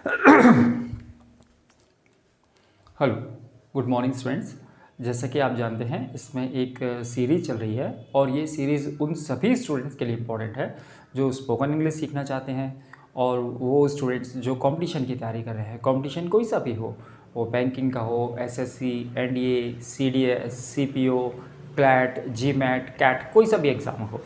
Hello, good morning students. जैसा कि आप जानते हैं इसमें एक सीरीज़ चल रही है और ये सीरीज़ उन सभी स्टूडेंट्स के लिए इम्पोर्टेंट है जो स्पोकन इंग्लिश सीखना चाहते हैं और वो स्टूडेंट्स जो कंपटीशन की तैयारी कर रहे हैं। कंपटीशन कोई सा भी हो, वो बैंकिंग का हो, SSC, NDA, CDS, CPO, CLAT, GMAT, CAT, कोई सा भी एग्ज़ाम हो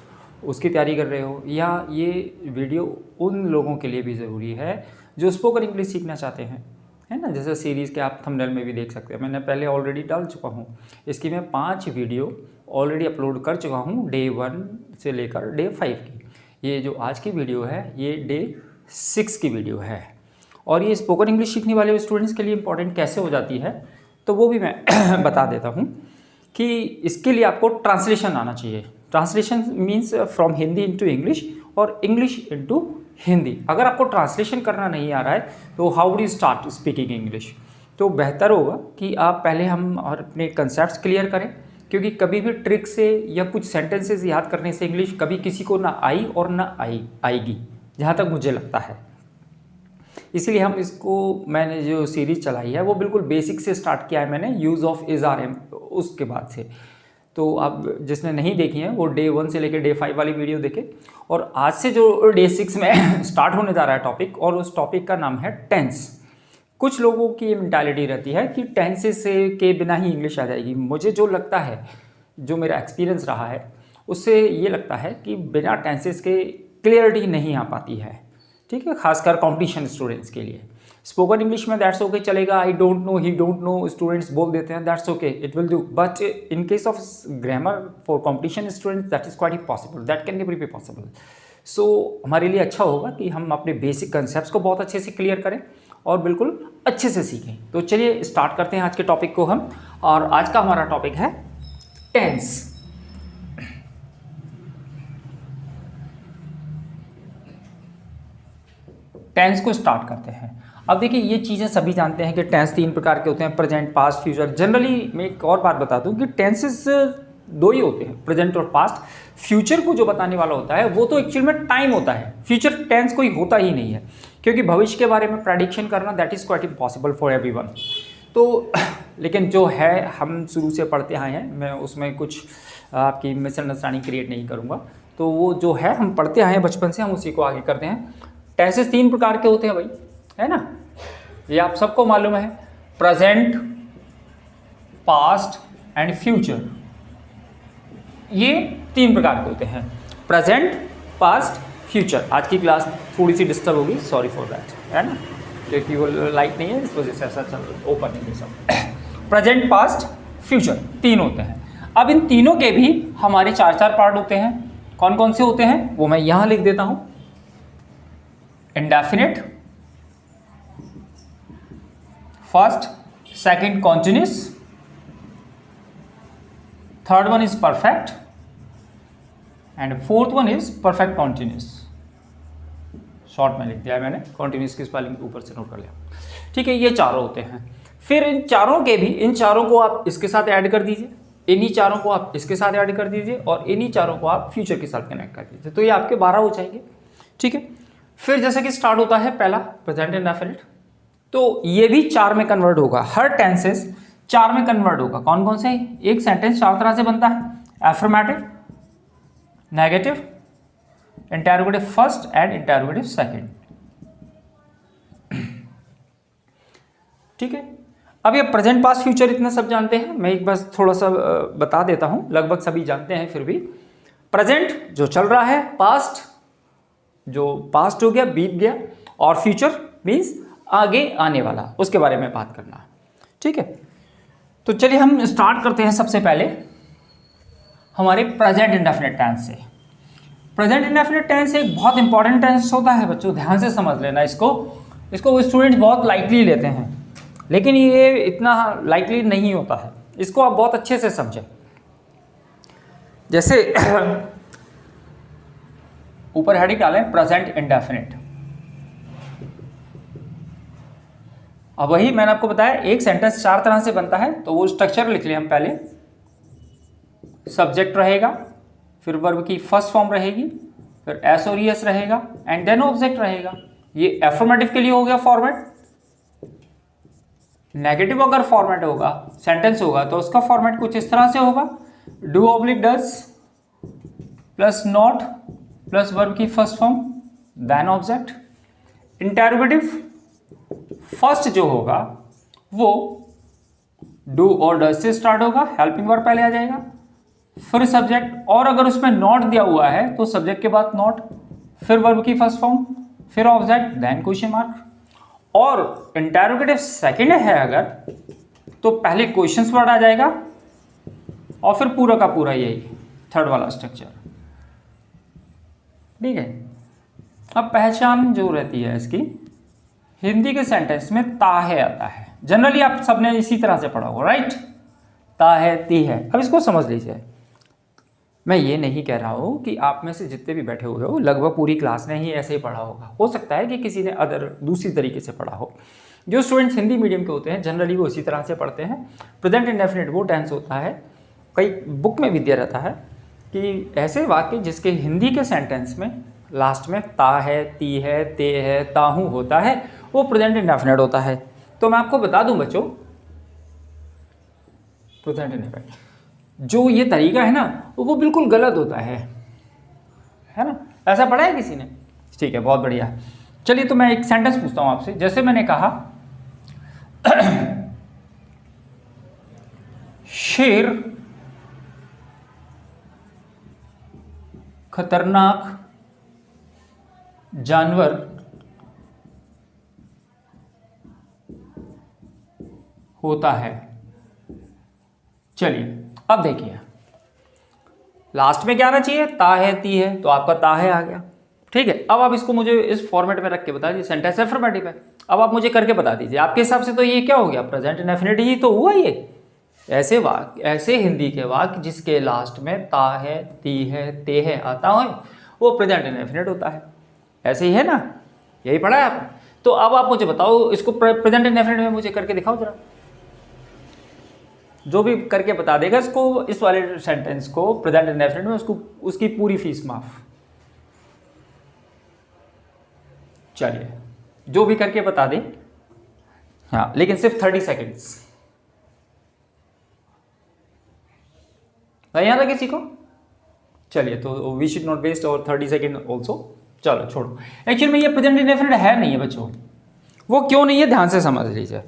उसकी तैयारी कर रहे हो, या ये वीडियो उन लोगों के लिए भी ज़रूरी है जो स्पोकन इंग्लिश सीखना चाहते हैं, है ना। जैसे सीरीज़ के आप थंबनेल में भी देख सकते हैं, मैंने पहले ऑलरेडी डाल चुका हूँ। इसकी मैं 5 वीडियो ऑलरेडी अपलोड कर चुका हूँ, डे 1 से लेकर डे 5 की। ये जो आज की वीडियो है ये डे 6 की वीडियो है और ये स्पोकन इंग्लिश सीखने वाले स्टूडेंट्स के लिए इम्पॉर्टेंट कैसे हो जाती है तो वो भी मैं बता देता हूँ कि इसके लिए आपको ट्रांसलेशन आना चाहिए। Translation means from Hindi into English और इंग्लिश इनटू हिंदी। अगर आपको ट्रांसलेशन करना नहीं आ रहा है तो how do you start speaking English. तो बेहतर होगा कि आप पहले हम और अपने कंसेप्ट्स क्लियर करें, क्योंकि कभी भी ट्रिक से या कुछ सेंटेंसेस याद करने से इंग्लिश कभी किसी को ना आई और ना आएगी, जहाँ तक मुझे लगता है। इसीलिए हम इसको, मैंने जो सीरीज़ चलाई है वो बिल्कुल बेसिक से स्टार्ट किया है मैंने, use of is are am, उसके बाद से। तो आप जिसने नहीं देखी है वो डे 1 से लेकर डे 5 वाली वीडियो देखें। और आज से जो डे 6 में स्टार्ट होने जा रहा है टॉपिक, और उस टॉपिक का नाम है टेंस। कुछ लोगों की मेंटालिटी रहती है कि टेंसेस से के बिना ही इंग्लिश आ जाएगी। मुझे जो लगता है, जो मेरा एक्सपीरियंस रहा है, उससे ये लगता है कि बिना टेंसेस के क्लियरिटी नहीं आ पाती है, ठीक है, खासकर कॉम्पिटिशन स्टूडेंट्स के लिए। स्पोकन इंग्लिश में दैट्स ओके चलेगा, I don't know, he don't know students बोल देते हैं, that's okay, it will do. But in case of grammar for competition students that is quite impossible, that can never be possible. So हमारे लिए अच्छा होगा कि हम अपने बेसिक कंसेप्ट्स को बहुत अच्छे से क्लियर करें और बिल्कुल अच्छे से सीखें। तो चलिए स्टार्ट करते हैं आज के टॉपिक को हम। और आज का हमारा टॉपिक है टेंस। टेंस को स्टार्ट करते हैं। अब देखिए, ये चीज़ें सभी जानते हैं कि टेंस 3 प्रकार के होते हैं, प्रेजेंट, पास्ट, फ्यूचर। जनरली मैं एक और बात बता दूं कि टेंसेस 2 ही होते हैं, प्रेजेंट और पास्ट। फ्यूचर को जो बताने वाला होता है वो तो एक्चुअल में टाइम होता है, फ्यूचर टेंस कोई होता ही नहीं है, क्योंकि भविष्य के बारे में प्रेडिक्शन करना that is quite impossible for everyone. तो लेकिन जो है हम शुरू से पढ़ते आए हैं, मैं उसमें कुछ आपकी मिसअंडरस्टैंडिंग क्रिएट नहीं करूँगा। तो वो जो है हम पढ़ते आए हैं बचपन से, हम उसी को आगे करते हैं। टेंसेस 3 प्रकार के होते हैं भाई, है ना, ये आप सबको मालूम है। प्रेजेंट, पास्ट एंड फ्यूचर, ये 3 प्रकार के होते हैं, प्रेजेंट, पास्ट, फ्यूचर। आज की क्लास थोड़ी सी डिस्टर्ब होगी, सॉरी फॉर दैट, है ना, क्योंकि वो लाइट नहीं है, इस वजह से ऐसा चल ओपन नहीं है सब। प्रेजेंट, पास्ट, फ्यूचर 3 होते हैं। अब इन तीनों के भी हमारे 4 पार्ट होते हैं। कौन कौन से होते हैं वो मैं यहां लिख देता हूं। Indefinite, first, second continuous, third one is perfect and fourth one is perfect continuous. Short में लिख दिया मैंने, कॉन्टिन्यूस की स्पेलिंग ऊपर से नोट कर लिया, ठीक है। ये चारों होते हैं। फिर इन चारों के भी, इन चारों को आप इसके साथ ऐड कर दीजिए, इन्हीं चारों को आप इसके साथ ऐड कर दीजिए और इन्हीं चारों को आप फ्यूचर के साथ कनेक्ट कर दीजिए, तो ये आपके 12 हो जाएंगे, ठीक है। फिर जैसे कि स्टार्ट होता है पहला, प्रेजेंट इंडेफिनिट, तो ये भी 4 में कन्वर्ट होगा। हर टेंसेस 4 में कन्वर्ट होगा। कौन कौन से? एक सेंटेंस 4 तरह से बनता है, affirmative, negative, interrogative first and interrogative second, ठीक है। अब ये प्रेजेंट, पास्ट, फ्यूचर इतना सब जानते हैं, मैं एक बस थोड़ा सा बता देता हूं, लगभग सभी जानते हैं। फिर भी प्रेजेंट जो चल रहा है, पास्ट जो पास्ट हो गया, बीत गया, और फ्यूचर मीन्स आगे आने वाला, उसके बारे में बात करना, ठीक है। तो चलिए हम स्टार्ट करते हैं सबसे पहले हमारे प्रेजेंट इंडेफिनिट टेंस से। प्रेजेंट इंडेफिनिट टेंस एक बहुत इंपॉर्टेंट टेंस होता है बच्चों, ध्यान से समझ लेना इसको। इसको स्टूडेंट बहुत लाइटली लेते हैं, लेकिन ये इतना लाइटली नहीं होता है, इसको आप बहुत अच्छे से समझें। जैसे ऊपर हेडिंग डालें प्रेजेंट इंडेफिनिट। अब वही मैंने आपको बताया, एक सेंटेंस 4 तरह से बनता है, तो वो स्ट्रक्चर लिख लिया हम पहले। सब्जेक्ट रहेगा, फिर वर्ब की फर्स्ट फॉर्म रहेगी, फिर एस और ईएस रहेगा, एंड देन ऑब्जेक्ट रहेगा। ये एफर्मेटिव के लिए हो गया फॉर्मेट। नेगेटिव अगर फॉर्मेट होगा, सेंटेंस होगा, तो उसका फॉर्मेट कुछ इस तरह से होगा, do oblique does plus not plus verb की first form then object. Interrogative first जो होगा वो डू और डज से स्टार्ट होगा, हेल्पिंग वर्ब पहले आ जाएगा, फिर सब्जेक्ट, और अगर उसमें नॉट दिया हुआ है तो सब्जेक्ट के बाद नॉट, फिर वर्ब की फर्स्ट फॉर्म, फिर ऑब्जेक्ट, देन क्वेश्चन मार्क। और इंटेरोगेटिव सेकंड है अगर, तो पहले क्वेश्चंस वर्ड आ जाएगा और फिर पूरा का पूरा यही थर्ड वाला स्ट्रक्चर। ठीक है। अब पहचान जो रहती है इसकी, हिंदी के सेंटेंस में ता है आता है, जनरली आप सबने इसी तरह से पढ़ा होगा, राइट। ता है, ती है। अब इसको समझ लीजिए, मैं ये नहीं कह रहा हूँ कि आप में से जितने भी बैठे हुए हो लगभग पूरी क्लास ने ही ऐसे ही पढ़ा होगा, हो सकता है कि किसी ने दूसरी तरीके से पढ़ा हो। जो स्टूडेंट्स हिंदी मीडियम के होते हैं जनरली वो इसी तरह से पढ़ते हैं। प्रेजेंट इंडेफिनिट वो टेंस होता है, कई बुक में भी दिया रहता है कि ऐसे वाक्य जिसके हिंदी के सेंटेंस में लास्ट में ता है, ती है, ते है, ताहू होता है, वो प्रेजेंट इंडेफिनिट होता है। तो मैं आपको बता दूं बच्चों, प्रेजेंट इंडेफिनिट जो ये तरीका है ना वो बिल्कुल गलत होता है ना। ऐसा पढ़ा है किसी ने? ठीक है, बहुत बढ़िया। चलिए तो मैं एक सेंटेंस पूछता हूं आपसे। जैसे मैंने कहा शेर खतरनाक जानवर होता है। चलिए अब देखिए, लास्ट में क्या आना चाहिए? ता है, ती है, तो आपका ता है आ गया। ठीक है, अब आप इसको मुझे इस फॉर्मेट में रख के बता दीजिए, सेंटेंस एफर्मेटिव है। अब आप मुझे करके बता दीजिए, आपके हिसाब से तो ये क्या हो गया? प्रेजेंट इंडेफिनिट ही तो हुआ ये। ऐसे वाक्य, ऐसे हिंदी के वाक्य जिसके लास्ट में ता है, ती है, ते है आता है, वो प्रेजेंट इंडेफिनिट होता है। ऐसे ही है ना, यही पढ़ा है आपने। तो अब आप मुझे बताओ, इसको प्रेजेंट इंडेफिनिट में मुझे करके दिखाओ जरा। जो भी करके बता देगा इसको, इस वाले सेंटेंस को प्रेजेंट इंडेफिनिट में, उसको उसकी पूरी फीस माफ। चलिए, जो भी करके बता दे, हाँ, लेकिन सिर्फ 30 सेकेंड्स। नहीं आता किसी को? चलिए, तो वी शुड नॉट वेस्ट और 30 सेकेंड ऑल्सो। चलो छोड़ो, एक्चुअली में ये प्रेजेंट इंडेफिनिट है नहीं है बच्चों। वो क्यों नहीं है, ध्यान से समझ लीजिए।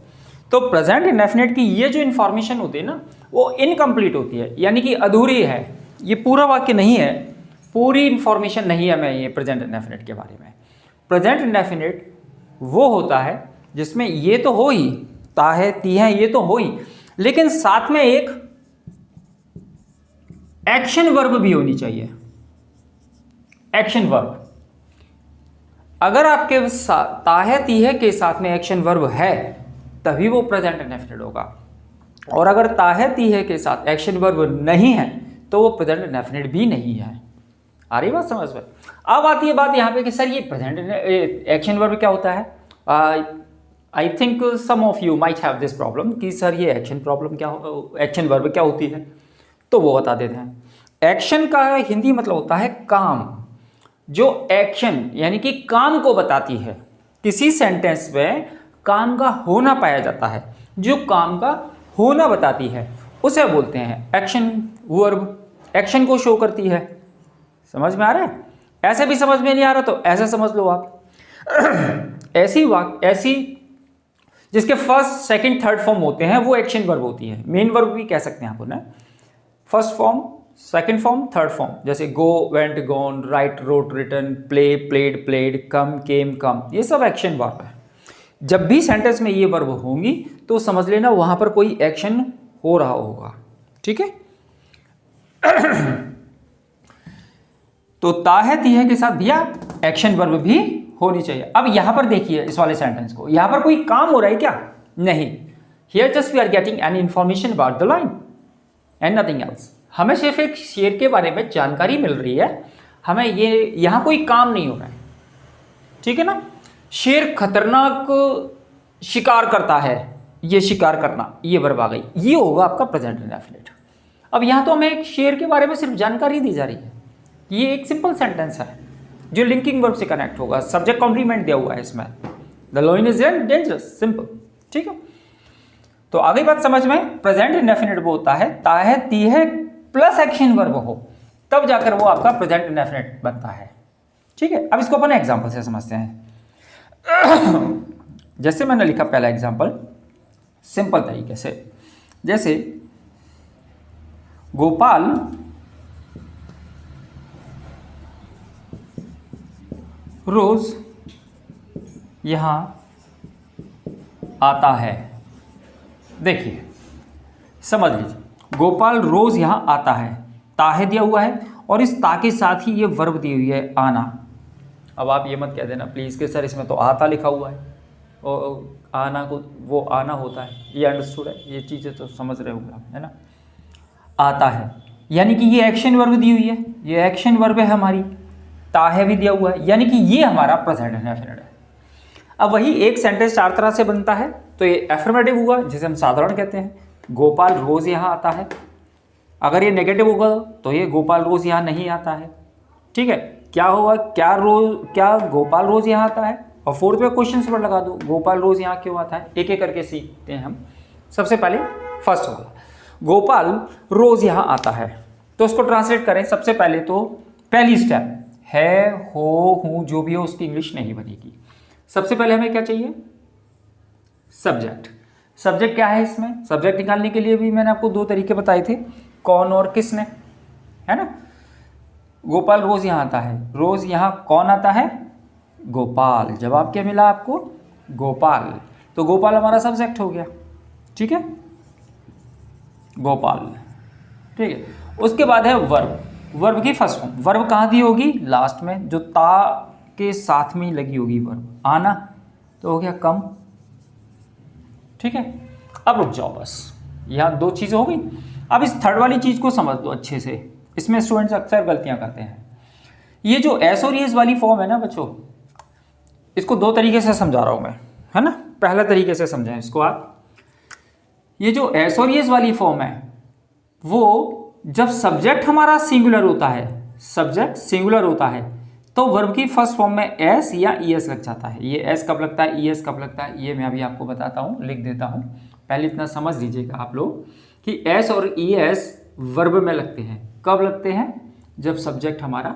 तो प्रेजेंट इंडेफिनिट की ये जो इन्फॉर्मेशन होती है ना, वो इनकम्प्लीट होती है, यानी कि अधूरी है। ये पूरा वाक्य नहीं है, पूरी इन्फॉर्मेशन नहीं है मैं ये प्रेजेंट इंडेफिनिट के बारे में। प्रेजेंट इंडेफिनिट वो होता है जिसमें ये तो हो ही, ता है, ती है, ये तो हो ही, लेकिन साथ में एक एक्शन वर्ब भी होनी चाहिए। एक्शन वर्ब, अगर आपके ता है, ती है के साथ में एक्शन वर्ब है तभी वो प्रेजेंट इंडेफिनिट होगा, और अगर ता है, ती है के साथ एक्शन वर्ब नहीं है तो वो प्रेजेंट इंडेफिनिट भी नहीं है। आ रही बात समझ में? अब आती है बात यहाँ पे कि सर ये प्रेजेंट एक्शन वर्ब क्या होता है। I think some of you might have this problem कि सर ये एक्शन प्रॉब्लम क्या एक्शन वर्ब क्या होती है, तो वो बता देते हैं। एक्शन का हिंदी मतलब होता है काम। जो एक्शन यानी कि काम को बताती है, किसी सेंटेंस में काम का होना पाया जाता है, जो काम का होना बताती है उसे बोलते हैं एक्शन वर्ब। एक्शन को शो करती है। समझ में आ रहा है? ऐसे भी समझ में नहीं आ रहा तो ऐसा समझ लो आप। ऐसी जिसके फर्स्ट, सेकंड, थर्ड फॉर्म होते हैं वो एक्शन वर्ब होती है। मेन वर्ब भी कह सकते हैं आप उन्हें। First form, second form, third form, जैसे go, went, gone, write, wrote, written, play, played, played, come, came, come, ये सब एक्शन वर्ब है। जब भी सेंटेंस में ये वर्ब होंगी तो समझ लेना वहां पर कोई एक्शन हो रहा होगा। ठीक है। तो ता है, ती है के साथ भैया एक्शन वर्ब भी होनी चाहिए। अब यहां पर देखिए इस वाले सेंटेंस को, यहां पर कोई काम हो रहा है क्या? नहीं। Here just we are getting an information about the line and nothing else. हमें सिर्फ एक शेर के बारे में जानकारी मिल रही है, हमें ये यहां कोई काम नहीं हो रहा है। ठीक है ना। शेर खतरनाक शिकार करता है, ये शिकार करना, ये वर्ब आ गई, ये होगा आपका प्रेजेंट इंडेफिनिट। अब यहां तो हमें एक शेर के बारे में सिर्फ जानकारी दी जा रही है, ये एक सिंपल सेंटेंस है, जो लिंकिंग वर्ब से कनेक्ट होगा। सब्जेक्ट कॉम्प्लीमेंट दिया हुआ है इसमें, the lion is dangerous, simple. ठीक है, तो आगे बात समझ में। प्रेजेंट इंडेफिनिट वो होता है ताहे तीहे प्लस एक्शन वर्ब हो, तब जाकर वो आपका प्रेजेंट इंडेफिनिट बनता है। ठीक है, अब इसको अपन एग्जांपल से समझते हैं। जैसे मैंने लिखा पहला एग्जांपल सिंपल तरीके से, जैसे गोपाल रोज यहां आता है। देखिए समझ लीजिए, गोपाल रोज यहां आता है, ताहे दिया हुआ है और इस ता के साथ ही ये वर्ब दी हुई है आना। अब आप ये मत कह देना प्लीज़ कि सर इसमें तो आता लिखा हुआ है और आना को वो आना होता है, ये अंडरस्टूड है, ये चीज़ें तो समझ रहे होंगे आप, है ना। आता है यानी कि ये एक्शन वर्ब दी हुई है, ये एक्शन वर्ब है हमारी, ताहे भी दिया हुआ है, यानी कि ये हमारा प्रेजेंट इंडेफिनिट है। अब वही एक सेंटेंस 4 तरह से बनता है, तो ये एफर्मेटिव हुआ जिसे हम साधारण कहते हैं, गोपाल रोज यहाँ आता है। अगर ये नेगेटिव होगा तो ये गोपाल रोज यहाँ नहीं आता है। ठीक है, क्या होगा, क्या गोपाल रोज यहाँ आता है, और फोर्थ में क्वेश्चन पर लगा दो गोपाल रोज यहाँ क्यों आता है। एक एक करके सीखते हैं हम। सबसे पहले फर्स्ट वाला, गोपाल रोज यहाँ आता है, तो उसको ट्रांसलेट करें। सबसे पहले तो पहली स्टेप है, हो, हूँ, जो भी हो उसकी इंग्लिश नहीं बनेगी। सबसे पहले हमें क्या चाहिए, सब्जेक्ट। सब्जेक्ट क्या है इसमें, सब्जेक्ट निकालने के लिए भी मैंने आपको 2 तरीके बताए थे, कौन और किसने, है ना। गोपाल रोज यहाँ आता है, रोज यहाँ कौन आता है, गोपाल। जवाब क्या मिला आपको, गोपाल। तो गोपाल हमारा सब्जेक्ट हो गया। ठीक है, गोपाल। ठीक है, उसके बाद है वर्ब। वर्ब की फर्स्ट फॉर्म, वर्ब कहाँ दी होगी, लास्ट में, जो ता के साथ में लगी होगी वर्ब, आना, तो हो गया कम। ठीक है, अब रुक जाओ, बस यहाँ 2 चीज़ें हो गई। अब इस थर्ड वाली चीज़ को समझ लो अच्छे से, इसमें स्टूडेंट्स अक्सर गलतियाँ करते हैं। ये जो एस और एस वाली फॉर्म है ना बच्चों, इसको 2 तरीके से समझा रहा हूँ मैं, है ना। पहला तरीके से समझें इसको आप, ये जो एस और एस वाली फॉर्म है वो जब सब्जेक्ट हमारा सिंगुलर होता है, सब्जेक्ट सिंगुलर होता है, तो वर्ब की फर्स्ट फॉर्म में एस या ईएस लग जाता है। ये एस कब लगता है, ईएस कब लगता है, ये मैं अभी आपको बताता हूँ, लिख देता हूँ। पहले इतना समझ लीजिएगा आप लोग कि एस और ईएस वर्ब में लगते हैं। कब लगते हैं, जब सब्जेक्ट हमारा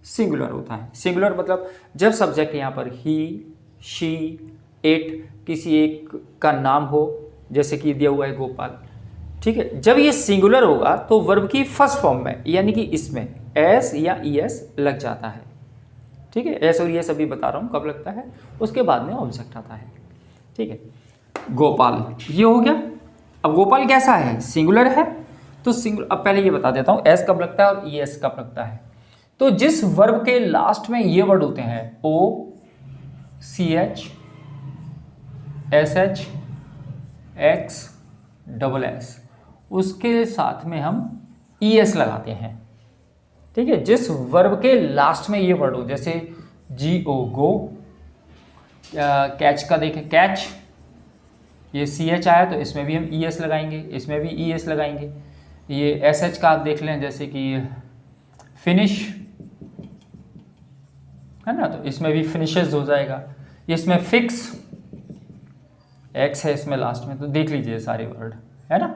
सिंगुलर होता है। सिंगुलर मतलब जब सब्जेक्ट यहाँ पर ही, शी, इट, किसी एक का नाम हो, जैसे कि दिया हुआ है गोपाल। ठीक है, जब ये सिंगुलर होगा तो वर्ब की फर्स्ट फॉर्म में यानी कि इसमें एस या ईएस लग जाता है। ठीक है, एस और ईएस अभी बता रहा हूँ कब लगता है, उसके बाद में ऑब्जेक्ट आता है। ठीक है, गोपाल ये हो गया। अब गोपाल कैसा है, सिंगुलर है, तो सिंगुलर। अब पहले ये बता देता हूँ एस कब लगता है और ईएस कब लगता है। तो जिस वर्ब के लास्ट में ये वर्ड होते हैं, O, C H, S H, X, double S, उसके साथ में हम ईएस लगाते हैं। ठीक है, जिस वर्ब के लास्ट में ये वर्ड हो, जैसे जी ओ, गो, कैच का देखें, कैच, ये सी एच आया तो इसमें भी हम ईएस लगाएंगे, इसमें भी ईएस लगाएंगे। ये एस एच का आप देख लें, जैसे कि फिनिश है ना, तो इसमें भी फिनिशेस हो जाएगा। इसमें फिक्स, एक्स है इसमें लास्ट में, तो देख लीजिए सारे वर्ड, है ना।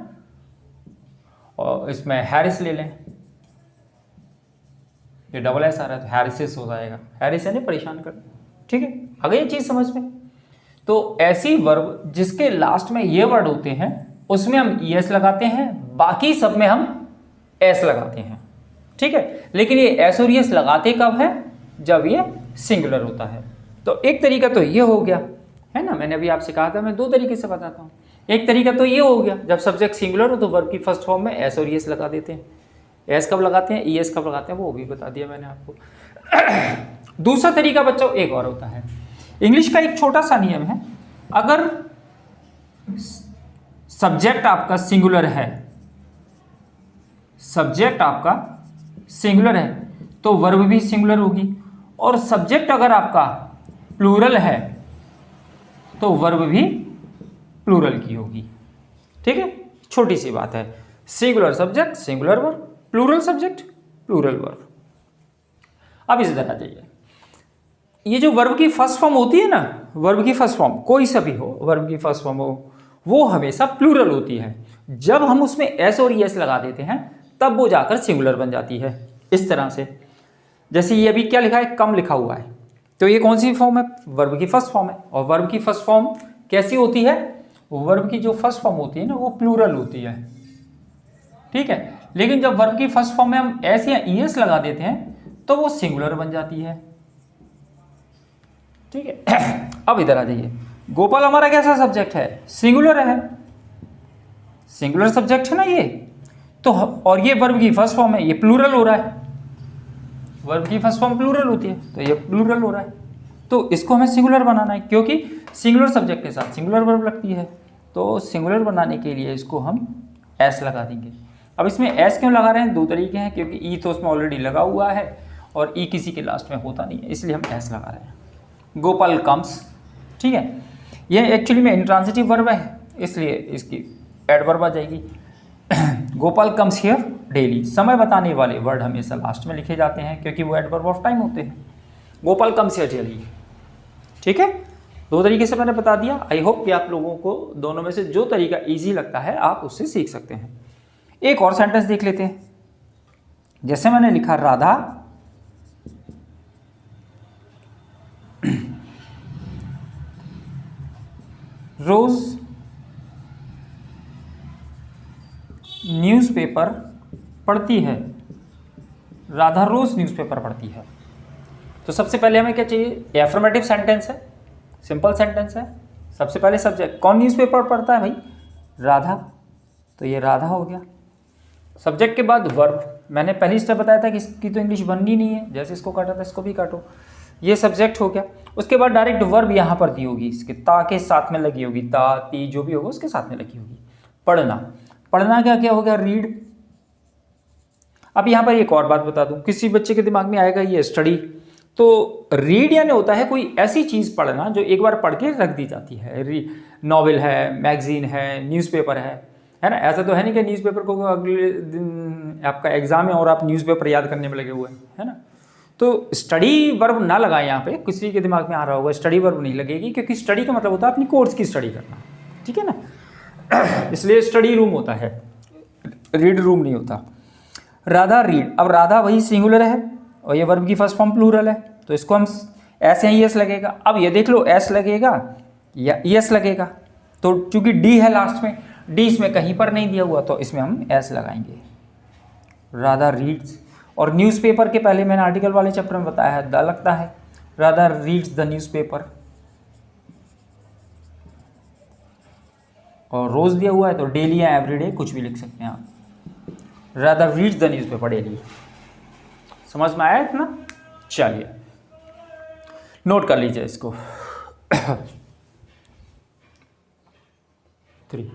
और इसमें हैरिस ले लें, ये डबल एस आ रहा है तो हैरिसिस हो जाएगा, हैरिस है नहीं परेशान कर। ठीक है, आ गई ये चीज़ समझ में। तो ऐसी वर्ब जिसके लास्ट में ये वर्ड होते हैं उसमें हम ईएस लगाते हैं, बाकी सब में हम एस लगाते हैं। ठीक है, लेकिन ये एस और ईएस लगाते कब है, जब ये सिंगुलर होता है। तो एक तरीका तो ये हो गया, है ना। मैंने अभी आपसे कहा था मैं 2 तरीके से बताता हूँ। एक तरीका तो ये हो गया, जब सब्जेक्ट सिंगुलर हो तो वर्ब की फर्स्ट फॉर्म में एस और ईएस लगा देते हैं। एस कब लगाते हैं, ईएस कब लगाते हैं, वो भी बता दिया मैंने आपको। दूसरा तरीका बच्चों एक और होता है। इंग्लिश का एक छोटा सा नियम है, अगर सब्जेक्ट आपका सिंगुलर है, सब्जेक्ट आपका सिंगुलर है तो वर्ब भी सिंगुलर होगी, और सब्जेक्ट अगर आपका प्लूरल है तो वर्ब भी प्लूरल की होगी। ठीक है, छोटी सी बात है, singular subject singular verb, plural subject plural verb. अब इस तरह जाइए, ये जो वर्ब की फर्स्ट फॉर्म होती है ना, वर्ब की फर्स्ट फॉर्म कोई सा भी हो, वर्ब की फर्स्ट फॉर्म हो, वो हमेशा प्लूरल होती है। जब हम उसमें एस और ईएस लगा देते हैं तब वो जाकर सिंगुलर बन जाती है। इस तरह से जैसे ये अभी क्या लिखा है, कम लिखा हुआ है, तो ये कौन सी फॉर्म है, वर्ब की फर्स्ट फॉर्म है। और वर्ब की फर्स्ट फॉर्म कैसी होती है, वर्ब की जो फर्स्ट फॉर्म होती है ना वो प्लूरल होती है, ठीक है। लेकिन जब वर्ब की फर्स्ट फॉर्म में हम एस या ईएस लगा देते हैं तो वो सिंगुलर बन जाती है, ठीक है। अब इधर आ जाइए, गोपाल हमारा कैसा सब्जेक्ट है, सिंगुलर है, सिंगुलर सब्जेक्ट है ना ये तो, और ये वर्ब की फर्स्ट फॉर्म है, ये प्लूरल हो रहा है, वर्ब की फर्स्ट फॉर्म प्लूरल होती है तो ये प्लूरल हो रहा है, तो इसको हमें सिंगुलर बनाना है क्योंकि सिंगुलर सब्जेक्ट के साथ सिंगुलर वर्ब लगती है। तो सिंगुलर बनाने के लिए इसको हम एस लगा देंगे। अब इसमें एस क्यों लगा रहे हैं, दो तरीके हैं, क्योंकि ई तो उसमें ऑलरेडी लगा हुआ है और ई किसी के लास्ट में होता नहीं है, इसलिए हम एस लगा रहे हैं। गोपाल कम्स, ठीक है, ये एक्चुअली में इंट्रांसिटिव वर्ब है इसलिए इसकी एडवर्ब आ जाएगी। गोपाल कम्स हियर डेली, समय बताने वाले वर्ड हमेशा लास्ट में लिखे जाते हैं क्योंकि वो एडवर्ब ऑफ टाइम होते हैं। गोपाल कम्स हियर डेली, ठीक है, दो तरीके से मैंने बता दिया। आई होप कि आप लोगों को दोनों में से जो तरीका इजी लगता है आप उससे सीख सकते हैं। एक और सेंटेंस देख लेते हैं, जैसे मैंने लिखा राधा रोज न्यूज़पेपर पढ़ती है, राधा रोज न्यूज़पेपर पढ़ती है। तो सबसे पहले हमें क्या चाहिए, एफर्मेटिव सेंटेंस है, सिंपल सेंटेंस है। सबसे पहले सब्जेक्ट, कौन न्यूज़पेपर पढ़ता है भाई, राधा, तो ये राधा हो गया। सब्जेक्ट के बाद वर्ब, मैंने पहली स्टेप बताया था कि इसकी तो इंग्लिश बननी नहीं है, जैसे इसको काटा था इसको भी काटो, ये सब्जेक्ट हो गया। उसके बाद डायरेक्ट वर्ब यहाँ पर दी होगी, इसके ता के साथ में लगी होगी, ता ती जो भी होगा उसके साथ में लगी होगी। पढ़ना, पढ़ना क्या क्या हो गया, रीड। अब यहाँ पर एक और बात बता दूं, किसी बच्चे के दिमाग में आएगा ये स्टडी, तो रीड यानी होता है कोई ऐसी चीज़ पढ़ना जो एक बार पढ़ के रख दी जाती है। नॉवेल है, मैगजीन है, न्यूज़पेपर है ना। ऐसा तो है नहीं कि न्यूज़पेपर को अगले दिन आपका एग्जाम है और आप न्यूज़पेपर याद करने में लगे हुए हैं, है ना। तो स्टडी वर्ब ना लगाएं, यहाँ पे किसी के दिमाग में आ रहा होगा स्टडी वर्ब नहीं लगेगी, क्योंकि स्टडी का मतलब होता है अपनी कोर्स की स्टडी करना, ठीक है ना। इसलिए स्टडी रूम होता है, रीड रूम नहीं होता। राधा रीड, अब राधा वही सिंगुलर है और ये वर्ब की फर्स्ट फॉर्म प्लूरल है, तो इसको हम एस या ईएस लगेगा। अब ये देख लो एस लगेगा या ईएस लगेगा, तो चूंकि डी है लास्ट में, डी इसमें कहीं पर नहीं दिया हुआ तो इसमें हम एस लगाएंगे। राधा रीड्स, और न्यूज़पेपर के पहले मैंने आर्टिकल वाले चैप्टर में बताया है द लगता है, राधा रीड्स द न्यूज़पेपर, और रोज दिया हुआ है तो डेली या एवरीडे कुछ भी लिख सकते हैं आप। Radha reads the newspaper daily, समझ में आया इतना, चलिए नोट कर लीजिए इसको। 3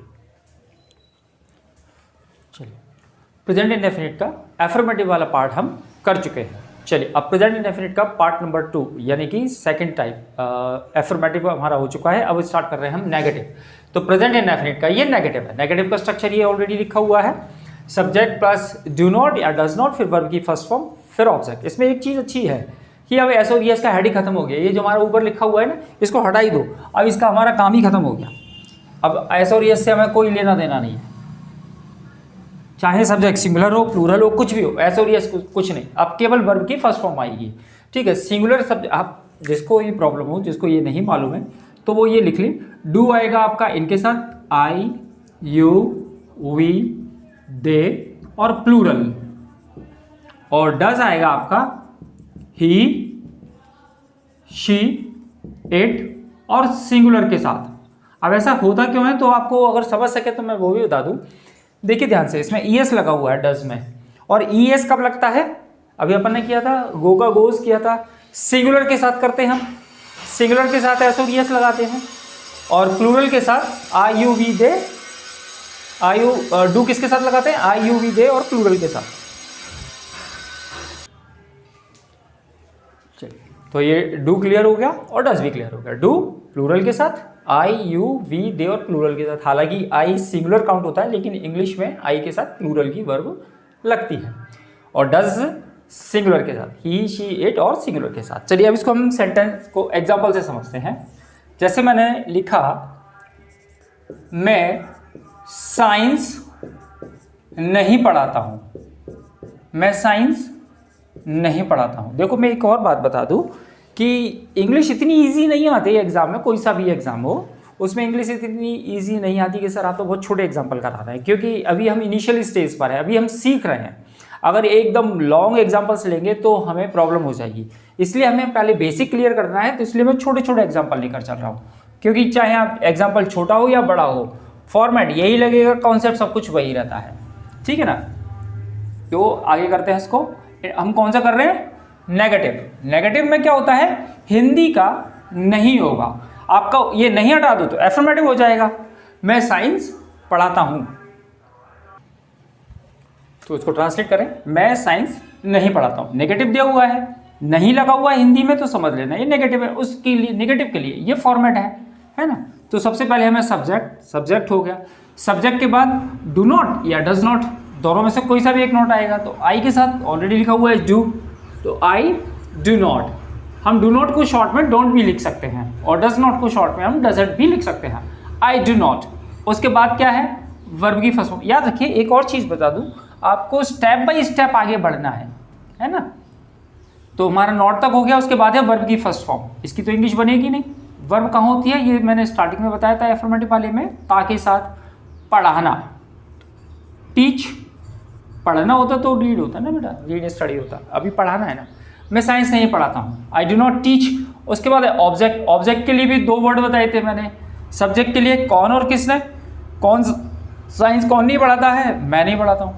चलिए, प्रेजेंट इंडेफिनिट का एफर्मेटिव वाला पार्ट हम कर चुके हैं। चलिए अब प्रेजेंट इंडेफिनिट का पार्ट नंबर 2 यानी कि सेकंड टाइप एफर्मेटिव हमारा हो चुका है। अब स्टार्ट कर रहे हैं हम नेगेटिव। तो प्रेजेंट इंडेफिनिट का ये नेगेटिव है, नेगेटिव का स्ट्रक्चर ये ऑलरेडी लिखा हुआ है, सब्जेक्ट प्लस डू नॉट या डज नॉट, फिर वर्ब की फर्स्ट फॉर्म, फिर ऑब्जेक्ट। इसमें एक चीज़ अच्छी है कि अब एस और एस का हेड ही खत्म हो गया, ये जो हमारा ऊपर लिखा हुआ है ना इसको हटा ही दो, अब इसका हमारा काम ही खत्म हो गया। अब एस और एस से हमें कोई लेना देना नहीं है, चाहे सब्जेक्ट सिंगुलर हो प्लूरल हो कुछ भी हो, एस और एस कुछ नहीं, अब केवल वर्ब की फर्स्ट फॉर्म आएगी, ठीक है। सिंगुलर सब्जेक्ट, आप जिसको ये प्रॉब्लम हो, जिसको ये नहीं मालूम है तो वो ये लिख ले, डू आएगा आपका इनके साथ आई यू वी दे और प्लूरल, और डज आएगा आपका ही शी इट और सिंगुलर के साथ। अब ऐसा होता क्यों है, तो आपको अगर समझ सके तो मैं वो भी बता दूं। देखिए ध्यान से, इसमें ईएस लगा हुआ है डज में, और ईएस कब लगता है, अभी अपन ने किया था गो का गोज किया था, सिंगुलर के साथ करते हैं हम, सिंगुलर के साथ एस और ईएस लगाते हैं, और प्लूरल के साथ I you we they, I you do किसके साथ लगाते हैं, आई यू वी दे और प्लूरल के साथ। चलिए तो ये डू क्लियर हो गया और डज भी क्लियर हो गया। डू प्लूरल के साथ, आई यू वी दे और प्लूरल के साथ। हालांकि आई सिंगुलर काउंट होता है लेकिन इंग्लिश में आई के साथ प्लूरल की वर्ब लगती है। और डज सिंगुलर के साथ, ही शी इट और सिंगुलर के साथ। चलिए अब इसको हम सेंटेंस को एग्जाम्पल से समझते हैं। जैसे मैंने लिखा, मैं साइंस नहीं पढ़ाता हूँ, मैं साइंस नहीं पढ़ाता हूँ। देखो मैं एक और बात बता दूँ कि इंग्लिश इतनी इजी नहीं आती है एग्जाम में, कोई सा भी एग्जाम हो उसमें इंग्लिश इतनी इजी नहीं आती कि सर आप तो बहुत छोटे एग्जाम्पल करा रहे हैं, क्योंकि अभी हम इनिशियल स्टेज पर है, अभी हम सीख रहे हैं। अगर एकदम लॉन्ग एग्जाम्पल्स लेंगे तो हमें प्रॉब्लम हो जाएगी, इसलिए हमें पहले बेसिक क्लियर करना है। तो इसलिए मैं छोटे छोटे एग्जाम्पल लेकर चल रहा हूँ, क्योंकि चाहे आप एग्जाम्पल छोटा हो या बड़ा हो, फॉर्मेट यही लगेगा, कॉन्सेप्ट सब कुछ वही रहता है, ठीक है ना। तो आगे करते हैं इसको। हम कौन सा कर रहे हैं, नेगेटिव। नेगेटिव में क्या होता है, हिंदी का नहीं होगा, आपका ये नहीं हटा दो तो एफर्मेटिव हो जाएगा। मैं साइंस पढ़ाता हूं, तो इसको ट्रांसलेट करें, मैं साइंस नहीं पढ़ाता हूं। नेगेटिव दिया हुआ है, नहीं लगा हुआ है हिंदी में, तो समझ लेना ये नेगेटिव है। उसके लिए, नेगेटिव के लिए ये फॉर्मेट है ना। तो सबसे पहले हमें सब्जेक्ट, सब्जेक्ट हो गया। सब्जेक्ट के बाद डू नॉट या डज नॉट, दोनों में से कोई सा भी एक नोट आएगा। तो आई के साथ ऑलरेडी लिखा हुआ है डू, तो आई डू नॉट। हम डू नॉट को शॉर्ट में डोंट भी लिख सकते हैं, और डज नॉट को शॉर्ट में हम डजंट भी लिख सकते हैं, आई डू नॉट। उसके बाद क्या है, वर्ब की फर्स्ट फॉर्म। याद रखिए एक और चीज़ बता दूं, आपको स्टेप बाय स्टेप आगे बढ़ना है ना। तो हमारा नॉट तक हो गया, उसके बाद है वर्ब की फर्स्ट फॉर्म। इसकी तो इंग्लिश बनेगी नहीं। वर्ब कहाँ होती है, ये मैंने स्टार्टिंग में बताया था एफर्मेटिव वाले में, ता के साथ पढ़ाना। टीच पढ़ना होता तो रीड होता ना बेटा, रीड स्टडी होता, अभी पढ़ाना है ना। मैं साइंस नहीं पढ़ाता हूँ, आई डू नॉट टीच। उसके बाद है ऑब्जेक्ट। ऑब्जेक्ट के लिए भी दो वर्ड बताए थे मैंने। सब्जेक्ट के लिए कौन और किसने, कौन साइंस कौन नहीं पढ़ाता है, मैं नहीं पढ़ाता हूँ,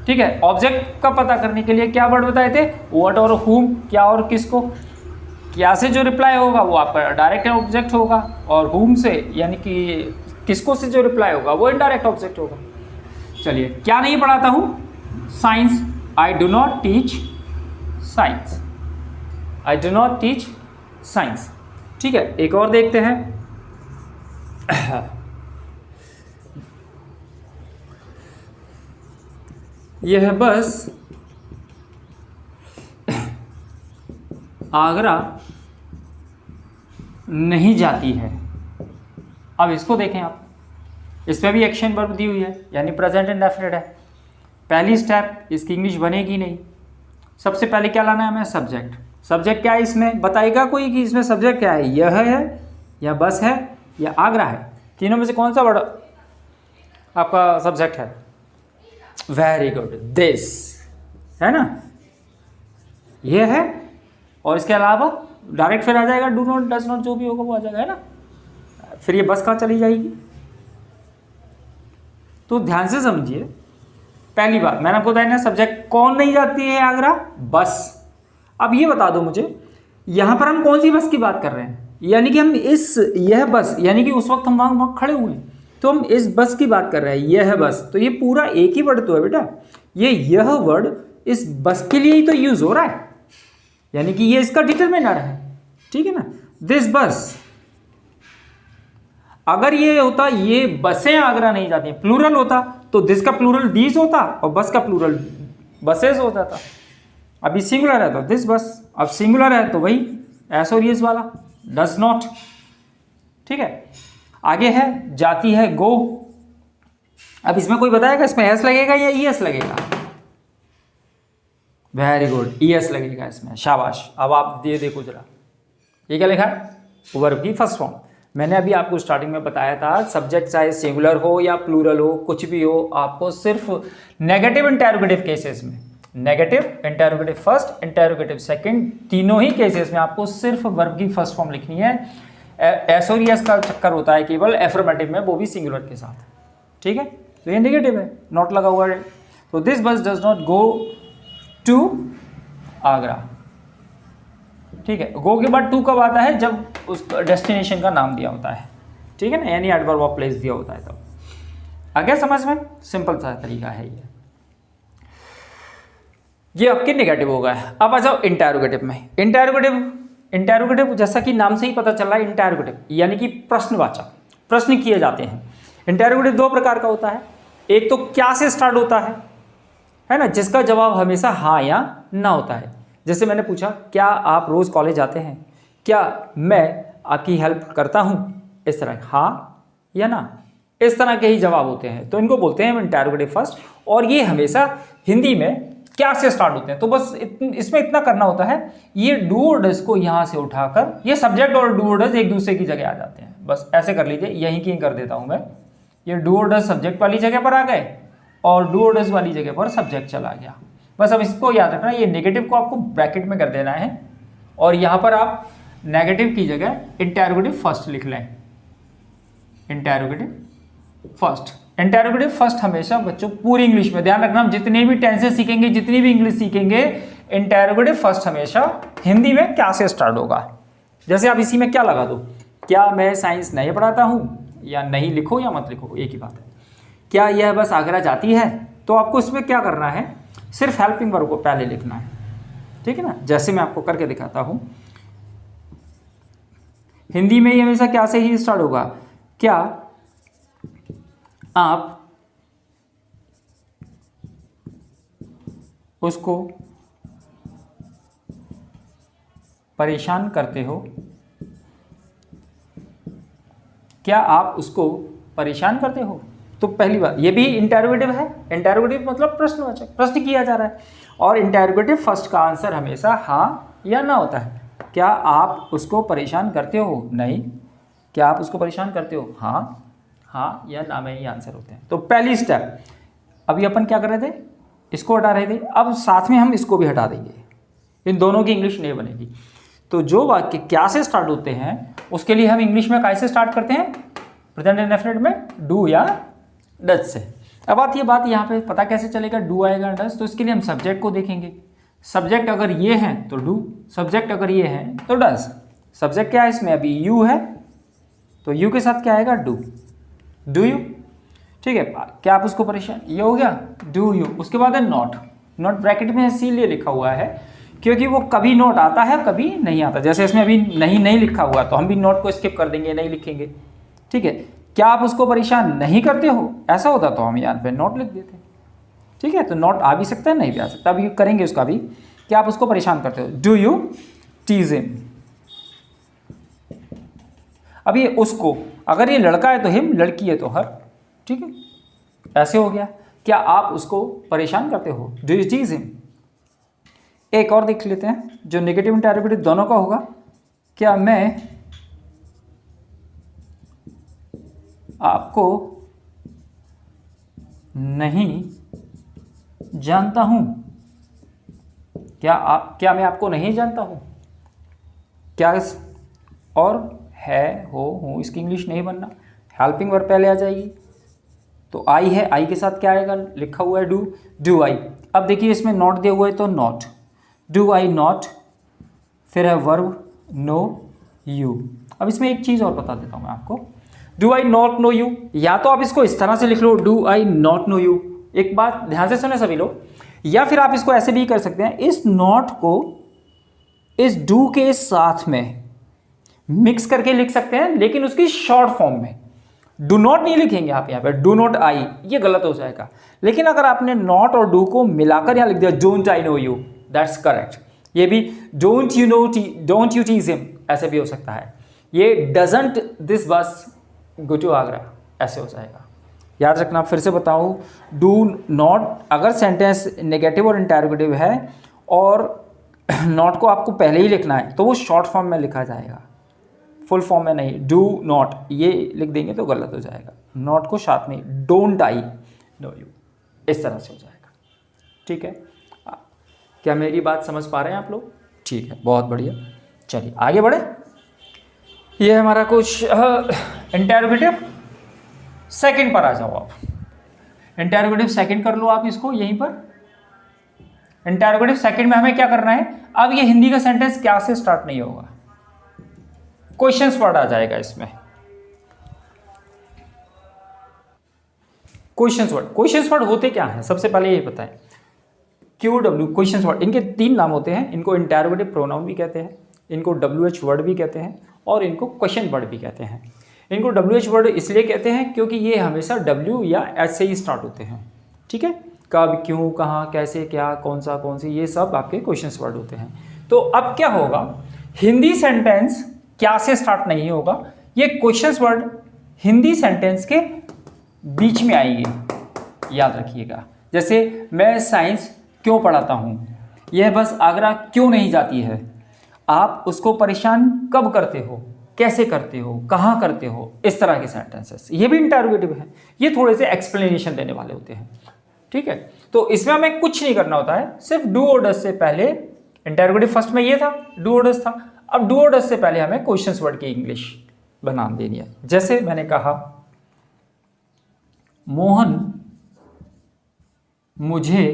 ठीक है। ऑब्जेक्ट का पता करने के लिए क्या वर्ड बताए थे, व्हाट और हुम, क्या और किसको। क्या से जो रिप्लाई होगा वो आपका डायरेक्ट ऑब्जेक्ट होगा, और हुम से यानी कि किसको से जो रिप्लाई होगा वो इनडायरेक्ट ऑब्जेक्ट होगा। चलिए, क्या नहीं पढ़ाता हूँ, science, I do not teach science, I do not teach science, ठीक है। एक और देखते हैं, यह बस आगरा नहीं जाती है। अब इसको देखें आप, इसमें भी एक्शन वर्ब दी हुई है, यानी प्रेजेंट इंडेफिनिट है। पहली स्टेप, इसकी इंग्लिश बनेगी नहीं। सबसे पहले क्या लाना है हमें, सब्जेक्ट। सब्जेक्ट क्या है इसमें, बताएगा कोई कि इसमें सब्जेक्ट क्या है, यह है या बस है या आगरा है, तीनों में से कौन सा वर्ड आपका सब्जेक्ट है। वेरी गुड, दिस है ना, यह है। और इसके अलावा डायरेक्ट फिर आ जाएगा डू नॉट, डज नॉट, जो भी होगा वो आ जाएगा, है ना। फिर ये बस कहाँ चली जाएगी, तो ध्यान से समझिए। पहली बात मैंने आपको बताया ना, सब्जेक्ट कौन नहीं जाती है आगरा, बस। अब ये बता दो मुझे, यहां पर हम कौन सी बस की बात कर रहे हैं, यानी कि हम यह बस, यानी कि उस वक्त हम वहां खड़े हुए हैं, तो हम इस बस की बात कर रहे हैं, यह बस। तो ये पूरा एक ही वर्ड तो है बेटा, यह वर्ड इस बस के लिए ही तो यूज हो रहा है, यानी कि ये इसका डिटरमिनर है, ठीक है ना। दिस बस, अगर ये होता ये बसें आगरा नहीं जाती, प्लूरल होता तो दिस का प्लूरल दीज होता और बस का प्लूरल बसेस हो जाता। अभी सिंगुलर है तो दिस बस, अब सिंगुलर है तो वही एस और यस वाला डज नॉट, ठीक है। आगे है जाती है, गो। अब इसमें कोई बताएगा इसमें एस लगेगा या ई एस लगेगा, वेरी गुड, ई एस लगेगा इसमें, शाबाश। अब आप ये देखो जरा, ये क्या लिखा है, वर्ब की फर्स्ट फॉर्म। मैंने अभी आपको स्टार्टिंग में बताया था, सब्जेक्ट चाहे सिंगुलर हो या प्लूरल हो, कुछ भी हो, आपको सिर्फ नेगेटिव इंटेरोगेटिव केसेस में, negative, interrogative first, interrogative second, तीनों ही केसेस में आपको सिर्फ वर्ब की फर्स्ट फॉर्म लिखनी है। एस और यस का चक्कर होता है केवल एफर्मेटिव में, वो भी सिंगुलर के साथ, ठीक है। तो ये नेगेटिव है, नॉट लगा हुआ है। तो this bus does not go to Agra, ठीक है। गो के बाद टू कब आता है, जब उस डेस्टिनेशन का नाम दिया होता है, ठीक है ना, यानी एडवर्ब ऑफ प्लेस दिया होता है तब। आ गया समझ में, सिंपल सा तरीका है ये आपके नेगेटिव हो गया। अब आ जाओ इंटेरोगेटिव में। इंटेरोगेटिव जैसा कि नाम से ही पता चल रहा है, इंटेरोगेटिव यानी कि प्रश्नवाचक, प्रश्न किए जाते हैं। इंटेरोगेटिव दो प्रकार का होता है, एक तो क्या से स्टार्ट होता है ना, जिसका जवाब हमेशा हाँ या ना होता है। जैसे मैंने पूछा क्या आप रोज़ कॉलेज जाते हैं, क्या मैं आपकी हेल्प करता हूँ, इस तरह हाँ या ना, इस तरह के ही जवाब होते हैं, तो इनको बोलते हैं इंटरोगेटिव फर्स्ट। और ये हमेशा हिंदी में क्या से स्टार्ट होते हैं। तो बस इसमें इतना करना होता है, ये डू और डज को यहाँ से उठाकर, ये सब्जेक्ट और डू और डज एक दूसरे की जगह आ जाते हैं, बस ऐसे कर लीजिए, यहीं की कर देता हूँ मैं। ये डू और डज सब्जेक्ट वाली जगह पर आ गए और डू और डज वाली जगह पर सब्जेक्ट चला गया। बस अब इसको याद रखना, ये नेगेटिव को आपको ब्रैकेट में कर देना है और यहाँ पर आप नेगेटिव की जगह इंटरोगेटिव फर्स्ट लिख लें। इंटरोगेटिव फर्स्ट, इंटरोगेटिव फर्स्ट हमेशा बच्चों पूरी इंग्लिश में ध्यान रखना, हम जितने भी टेंसेस सीखेंगे, जितनी भी इंग्लिश सीखेंगे, इंटरोगेटिव फर्स्ट हमेशा हिंदी में क्या से स्टार्ट होगा। जैसे आप इसी में क्या लगा दो, क्या मैं साइंस नहीं पढ़ाता हूँ, या नहीं लिखो या मत लिखो, एक ही बात है। क्या यह बस आगरा जाती है, तो आपको इसमें क्या करना है, सिर्फ हेल्पिंग वर्ब को पहले लिखना है, ठीक है ना। जैसे मैं आपको करके दिखाता हूँ, हिंदी में ये हमेशा क्या से ही स्टार्ट होगा, क्या आप उसको परेशान करते हो, क्या आप उसको परेशान करते हो। तो पहली बात, ये भी इंटरोगेटिव है, इंटरोगेटिव मतलब प्रश्नवाचक, प्रश्न किया जा रहा है, और इंटरोगेटिव फर्स्ट का आंसर हमेशा हाँ या ना होता है। क्या आप उसको परेशान करते हो, नहीं, क्या आप उसको परेशान करते हो, हाँ, हाँ या ना में ही आंसर होते हैं। तो पहली स्टेप, अभी अपन क्या कर रहे थे, इसको हटा रहे थे, अब साथ में हम इसको भी हटा देंगे, इन दोनों की इंग्लिश नहीं बनेगी। तो जो वाक्य क्या से स्टार्ट होते हैं उसके लिए हम इंग्लिश में कैसे स्टार्ट करते हैं, प्रेजेंट इंडेफिनिट में डू या डज से। अब ये बात यहाँ पे पता कैसे चलेगा, डू आएगा डज, तो इसके लिए हम सब्जेक्ट को देखेंगे। सब्जेक्ट अगर ये हैं तो डू, सब्जेक्ट अगर ये हैं तो डज। सब्जेक्ट क्या है इसमें, अभी यू है, तो यू के साथ क्या आएगा, डू, डू यू, ठीक है। क्या आप उसको परेशान, ये हो गया डू यू। उसके बाद है नॉट, नॉट ब्रैकेट में इसीलिए लिखा हुआ है क्योंकि वो कभी नॉट आता है कभी नहीं आता। जैसे इसमें अभी नहीं लिखा हुआ, तो हम भी नॉट को स्किप कर देंगे, नहीं लिखेंगे, ठीक है। क्या आप उसको परेशान नहीं करते हो, ऐसा होता तो हम यहाँ पे नॉट लिख देते, ठीक है। तो नॉट आ भी सकता है, नहीं भी आ सकता, अभी करेंगे उसका भी। क्या आप उसको परेशान करते हो, डू यू टीज हिम। अब ये उसको, अगर ये लड़का है तो हिम, लड़की है तो हर, ठीक है, ऐसे हो गया। क्या आप उसको परेशान करते हो, डू यू टीज हिम। एक और देख लेते हैं जो नेगेटिव इंटरोगेटिव दोनों का होगा, क्या मैं आपको नहीं जानता हूं, क्या मैं आपको नहीं जानता हूं। क्या और है, हो, हूं, इसकी इंग्लिश नहीं बनना, हेल्पिंग वर्ब पहले आ जाएगी। तो आई है, आई के साथ क्या आएगा, लिखा हुआ है डू, डू आई। अब देखिए इसमें नॉट दिया हुआ है तो नॉट, डू आई नॉट, फिर है वर्ब नो यू। अब इसमें एक चीज़ और बता देता हूँ मैं आपको, do I not know you, या तो आप इसको इस तरह से लिख लो, do I not know you. एक बात ध्यान से सुने सभी लोग, या फिर आप इसको ऐसे भी कर सकते हैं, इस नॉट को इस डू के साथ में मिक्स करके लिख सकते हैं, लेकिन उसकी शॉर्ट फॉर्म में। डू नॉट नहीं लिखेंगे आप यहाँ पे, डू नॉट आई, ये गलत हो जाएगा। लेकिन अगर आपने नॉट और डू को मिलाकर यहाँ लिख दिया, don't I know you, that's correct. ये भी don't you know, don't you tease him, ऐसे भी हो सकता है। ये डजंट दिस बस गो टू आगरा, ऐसे हो जाएगा। याद रखना, फिर से बताऊँ, डू नॉट अगर सेंटेंस नेगेटिव और इंटरोगेटिव है और नॉट को आपको पहले ही लिखना है तो वो शॉर्ट फॉर्म में लिखा जाएगा, फुल फॉर्म में नहीं। डू नॉट ये लिख देंगे तो गलत हो जाएगा, नॉट को साथ में डोंट आई नो यू, इस तरह से हो जाएगा, ठीक है। क्या मेरी बात समझ पा रहे हैं आप लोग, ठीक है, बहुत बढ़िया। चलिए आगे बढ़े, ये हमारा कुछ इंटरोगेटिव सेकंड पर आ जाओ आप। इंटरोगेटिव सेकंड कर लो आप इसको यहीं पर। इंटरोगेटिव सेकंड में हमें क्या करना है, अब ये हिंदी का सेंटेंस क्या से स्टार्ट नहीं होगा, क्वेश्चंस वर्ड आ जाएगा इसमें। क्वेश्चंस वर्ड होते क्या हैं, सबसे पहले ये बताएं। QW क्वेश्चंस वर्ड, इनके 3 नाम होते हैं। इनको इंटरोगेटिव प्रोनाउन भी कहते हैं, इनको WH वर्ड भी कहते हैं, और इनको क्वेश्चन वर्ड भी कहते हैं। इनको WH वर्ड इसलिए कहते हैं क्योंकि ये हमेशा W या H से ही स्टार्ट होते हैं, ठीक है। कब, क्यों, कहाँ, कैसे, क्या, कौन सा, कौन सी, ये सब आपके क्वेश्चंस वर्ड होते हैं। तो अब क्या होगा, हिंदी सेंटेंस क्या से स्टार्ट नहीं होगा, ये क्वेश्चंस वर्ड हिंदी सेंटेंस के बीच में आएंगे, याद रखिएगा। जैसे मैं साइंस क्यों पढ़ाता हूँ, यह बस आगरा क्यों नहीं जाती है, आप उसको परेशान कब करते हो, कैसे करते हो, कहाँ करते हो, इस तरह के सेंटेंसेस, ये भी इंटरोगेटिव है, ये थोड़े से एक्सप्लेनेशन देने वाले होते हैं। ठीक है, तो इसमें हमें कुछ नहीं करना होता है, सिर्फ डू और डज से पहले, इंटरोगेटिव फर्स्ट में ये था, डू और डज था, अब डू और डज से पहले हमें क्वेश्चंस वर्ड की इंग्लिश बना देनी है। जैसे मैंने कहा, मोहन मुझे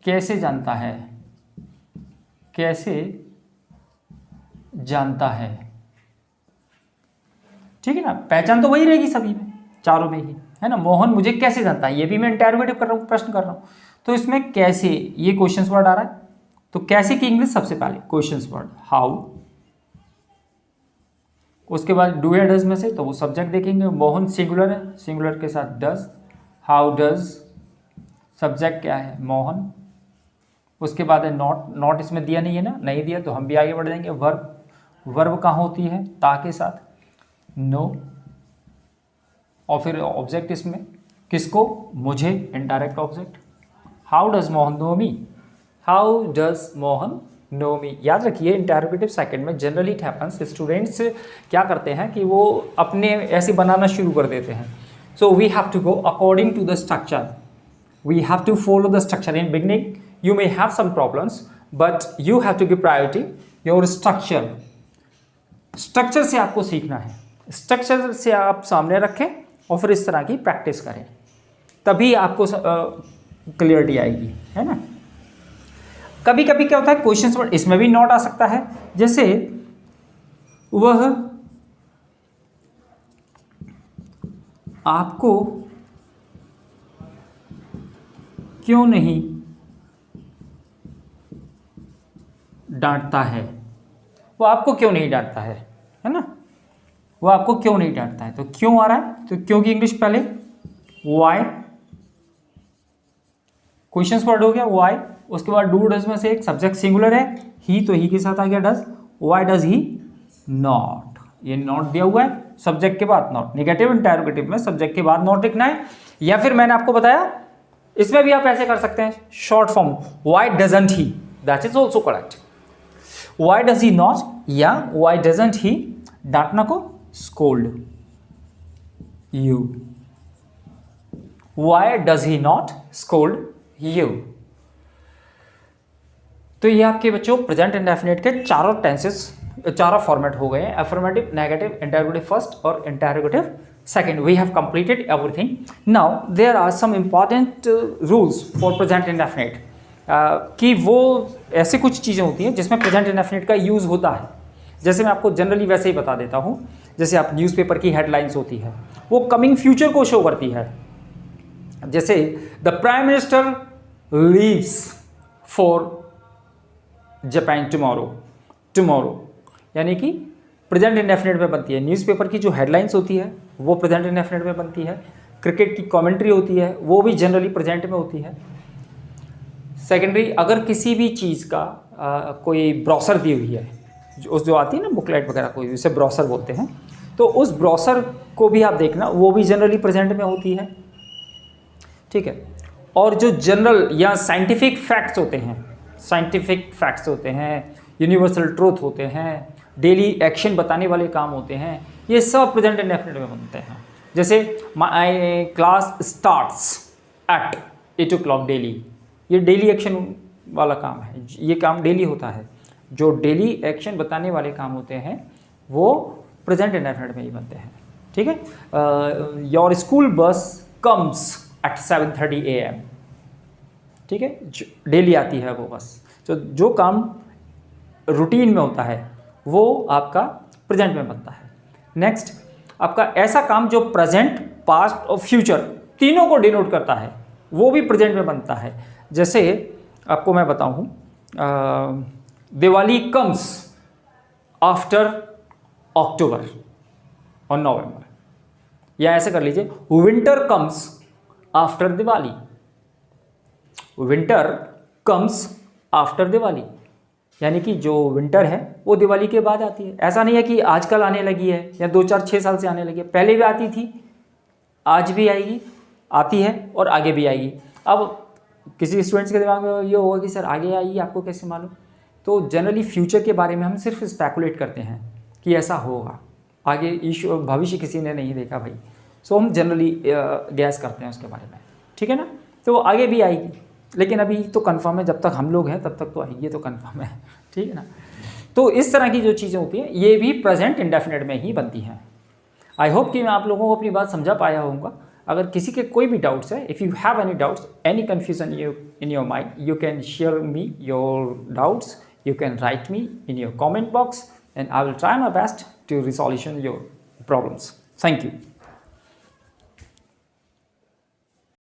कैसे जानता है, कैसे जानता है। ठीक है ना, पहचान तो वही रहेगी सभी में, चारों में ही, है ना। मोहन मुझे कैसे जानता है, ये भी मैं इंटरोगेटिव कर रहा हूँ, प्रश्न कर रहा हूँ, तो इसमें कैसे, ये क्वेश्चंस वर्ड आ रहा है, तो कैसे की इंग्लिश सबसे पहले क्वेश्चंस वर्ड हाउ, उसके बाद डू या डज में से तो वो सब्जेक्ट देखेंगे, मोहन सिंगुलर है, सिंगुलर के साथ डज, हाउ डज, सब्जेक्ट क्या है, मोहन, उसके बाद है नॉट, नॉट इसमें दिया नहीं है ना, नहीं दिया तो हम भी आगे बढ़ जाएंगे। वर्ब, वर्ब कहाँ होती है, ता के साथ, नो, और फिर ऑब्जेक्ट इसमें किसको, मुझे, indirect object. How does Mohan know me, how does Mohan know me. याद रखिए, इंटरोगेटिव सेकंड में जनरली इट हैपेंस, स्टूडेंट्स क्या करते हैं कि वो अपने ऐसे बनाना शुरू कर देते हैं। So we have to go according to the structure, we have to follow the structure. In beginning you may have some problems, but you have to give priority your structure. Structure से आपको सीखना है, structure से आप सामने रखें और फिर इस तरह की प्रैक्टिस करें, तभी आपको क्लियरिटी आएगी, है ना। कभी कभी क्या होता है, क्वेश्चंस वर्ड इसमें भी नॉट आ सकता है, जैसे वह आपको क्यों नहीं डांटता है, वो आपको क्यों नहीं डांटता है ना, वो आपको क्यों नहीं डांटता है, तो क्यों आ रहा है, तो क्यों की इंग्लिश पहले वाई, क्वेश्चंस वर्ड हो गया वाई, उसके बाद डू डज में से एक सब्जेक्ट सिंगुलर है, ही, तो ही के साथ आ गया does, Y does he not, ये नॉट दिया हुआ है, सब्जेक्ट के बाद नॉट, नेगेटिव इंटरोगेटिव में सब्जेक्ट के बाद नॉट लिखना है। या फिर मैंने आपको बताया इसमें भी आप ऐसे कर सकते हैं, short form why doesn't he, that is also correct, why does he not या वाई डजंट ही, डांटना को scold you, why does he not scold you. तो ये आपके बच्चों प्रेजेंट इंडेफिनिट के चारों टेंसेस, चारों फॉर्मेट हो गए हैं, अफर्मेटिव, नेगेटिव, इंटरोगेटिव फर्स्ट और interrogative second. We have completed everything. Now there are some important rules for present indefinite, कि वो ऐसी कुछ चीज़ें होती हैं जिसमें प्रेजेंट इंडेफिनिट का यूज़ होता है। जैसे मैं आपको जनरली वैसे ही बता देता हूँ, जैसे आप न्यूज़पेपर की हेडलाइंस होती है, वो कमिंग फ्यूचर को शो करती है। जैसे the prime minister leaves for Japan tomorrow, tomorrow यानी कि प्रेजेंट इंडेफिनिट में बनती है। न्यूज़पेपर की जो हेडलाइंस होती है वो प्रेजेंट इंडेफिनिट में बनती है। क्रिकेट की कमेंट्री होती है वो भी जनरली प्रेजेंट में होती है। सेकेंडरी, अगर किसी भी चीज़ का कोई ब्रोशर दी हुई है, जो आती है ना बुकलेट वगैरह, कोई उसे ब्रोशर बोलते हैं, तो उस ब्रोशर को भी आप देखना, वो भी जनरली प्रेजेंट में होती है। ठीक है, और जो जनरल या साइंटिफिक फैक्ट्स होते हैं, साइंटिफिक फैक्ट्स होते हैं, यूनिवर्सल ट्रूथ होते हैं, डेली एक्शन बताने वाले काम होते हैं, ये सब प्रेजेंट इंडेफिनिट में बनते हैं। जैसे my class starts at 8 o'clock daily, ये डेली एक्शन वाला काम है, ये काम डेली होता है। जो डेली एक्शन बताने वाले काम होते हैं वो प्रेजेंट इंडेफिनिट में ही बनते हैं। ठीक है, your school bus comes at 7:30 AM, ठीक है, डेली आती है वो बस। तो जो काम रूटीन में होता है वो आपका प्रेजेंट में बनता है। नेक्स्ट, आपका ऐसा काम जो प्रेजेंट, पास्ट और फ्यूचर तीनों को डिनोट करता है, वो भी प्रेजेंट में बनता है। जैसे आपको मैं बताऊं, दिवाली कम्स आफ्टर अक्टूबर और नवंबर, या ऐसे कर लीजिए, winter comes after Diwali, winter comes after Diwali, यानी कि जो विंटर है वो दिवाली के बाद आती है। ऐसा नहीं है कि आजकल आने लगी है या 2-4-6 साल से आने लगी है, पहले भी आती थी, आज भी आएगी, आती है और आगे भी आएगी। अब किसी स्टूडेंट्स के दिमाग में ये होगा कि सर आगे आएगी, आपको कैसे मालूम? तो जनरली फ्यूचर के बारे में हम सिर्फ स्पेकुलेट करते हैं कि ऐसा होगा, आगे भविष्य किसी ने नहीं देखा भाई, सो हम जनरली गैस करते हैं उसके बारे में, ठीक है ना। तो आगे भी आएगी, लेकिन अभी तो कंफर्म है, जब तक हम लोग हैं तब तक तो आएगी, तो कंफर्म है, ठीक है ना। तो इस तरह की जो चीज़ें होती हैं ये भी प्रेजेंट इंडेफिनिट में ही बनती हैं। आई होप कि मैं आप लोगों को अपनी बात समझा पाया होऊंगा। अगर किसी के कोई भी डाउट्स है, if you have any doubts, any confusion in your mind, you can share me your doubts, you can write me in your comment box and I will try my best to resolve your problems. Thank you.